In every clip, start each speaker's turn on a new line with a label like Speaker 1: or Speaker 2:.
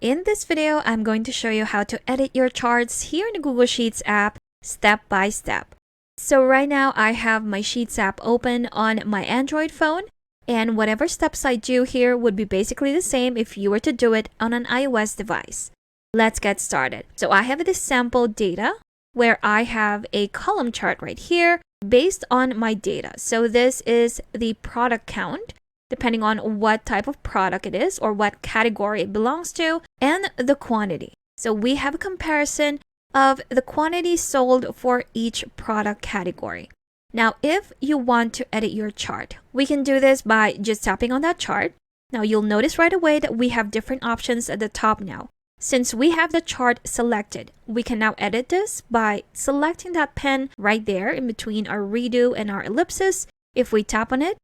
Speaker 1: In this video, I'm going to show you how to edit your charts here in the Google Sheets app step by step. So right now I have my Sheets app open on my Android phone, and whatever steps I do here would be basically the same if you were to do it on an iOS device. Let's get started. So I have this sample data where I have a column chart right here based on my data. So this is the product count, depending on what type of product it is or what category it belongs to, and the quantity. So we have a comparison of the quantity sold for each product category. Now, if you want to edit your chart, we can do this by just tapping on that chart. Now, you'll notice right away that we have different options at the top now. Since we have the chart selected, we can now edit this by selecting that pen right there in between our redo and our ellipsis. If we tap on it,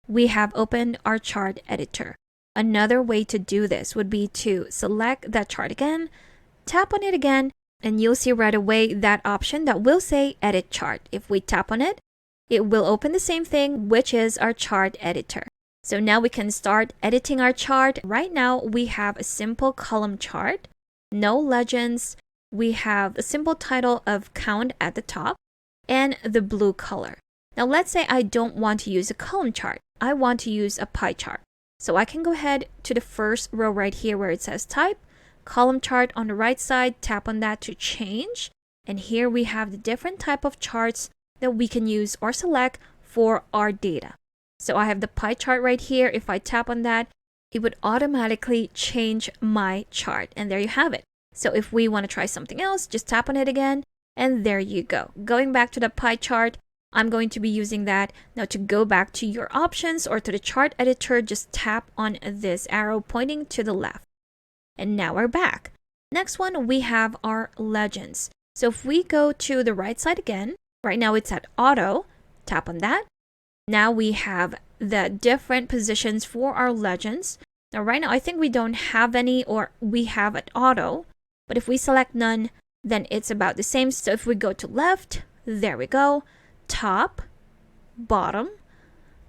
Speaker 1: we have opened our chart editor. Another way to do this would be to select that chart again, tap on it again, and you'll see right away that option that will say Edit Chart. If we tap on it, it will open the same thing, which is our chart editor. So now we can start editing our chart. Right now, we have a simple column chart, no legends. We have a simple title of count at the top and the blue color. Now, let's say I don't want to use a column chart. I want to use a pie chart. So I can go ahead to the first row right here where it says Type, Column Chart on the right side, tap on that to change. And here we have the different type of charts that we can use or select for our data. So I have the pie chart right here. If I tap on that, it would automatically change my chart. And there you have it. So if we want to try something else, just tap on it again. And there you go. Going back to the pie chart, I'm going to be using that. Now to go back to your options or to the chart editor, just tap on this arrow pointing to the left. And now we're back. Next one, we have our legends. So if we go to the right side again, right now it's at auto, tap on that. Now we have the different positions for our legends. Now right now I think we don't have any, or we have at auto, but if we select none, then it's about the same. So if we go to left, there we go, top, bottom,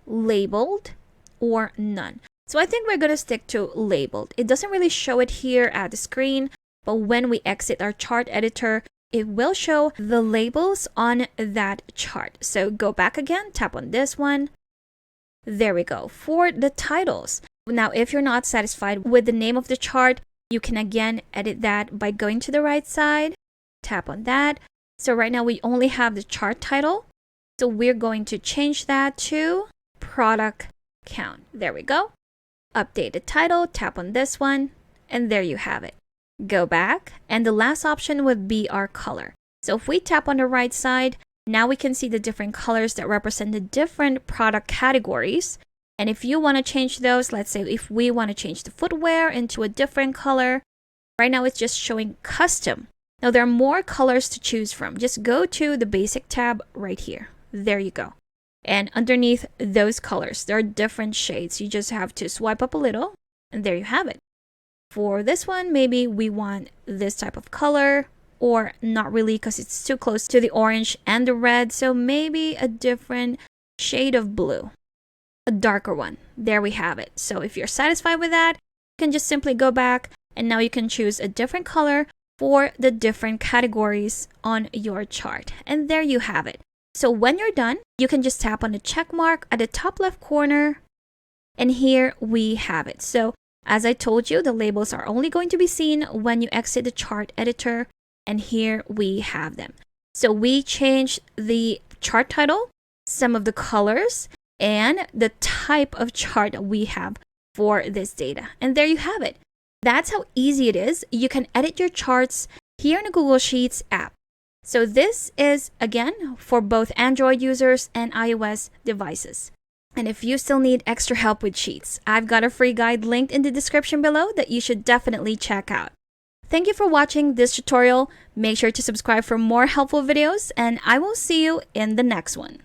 Speaker 1: labeled, or none. So I think we're going to stick to labeled. It doesn't really show it here at the screen, but when we exit our chart editor, it will show the labels on that chart. So go back again, tap on this one. There we go. For the titles. Now, if you're not satisfied with the name of the chart, you can again edit that by going to the right side, tap on that. So right now we only have the chart title. So we're going to change that to product count. There we go. Update the title, tap on this one, and there you have it. Go back, and the last option would be our color. So if we tap on the right side, now we can see the different colors that represent the different product categories. And if you want to change those, let's say if we want to change the footwear into a different color, right now it's just showing custom. Now there are more colors to choose from. Just go to the basic tab right here. There you go. And underneath those colors, there are different shades. You just have to swipe up a little, and there you have it. For this one, maybe we want this type of color, or not really because it's too close to the orange and the red. So maybe a different shade of blue, a darker one. There we have it. So if you're satisfied with that, you can just simply go back, and now you can choose a different color for the different categories on your chart. And there you have it. So when you're done, you can just tap on the check mark at the top left corner, and here we have it. So as I told you, the labels are only going to be seen when you exit the chart editor, and here we have them. So we changed the chart title, some of the colors, and the type of chart that we have for this data. And there you have it. That's how easy it is. You can edit your charts here in the Google Sheets app. So this is, again, for both Android users and iOS devices. And if you still need extra help with Sheets, I've got a free guide linked in the description below that you should definitely check out. Thank you for watching this tutorial. Make sure to subscribe for more helpful videos, and I will see you in the next one.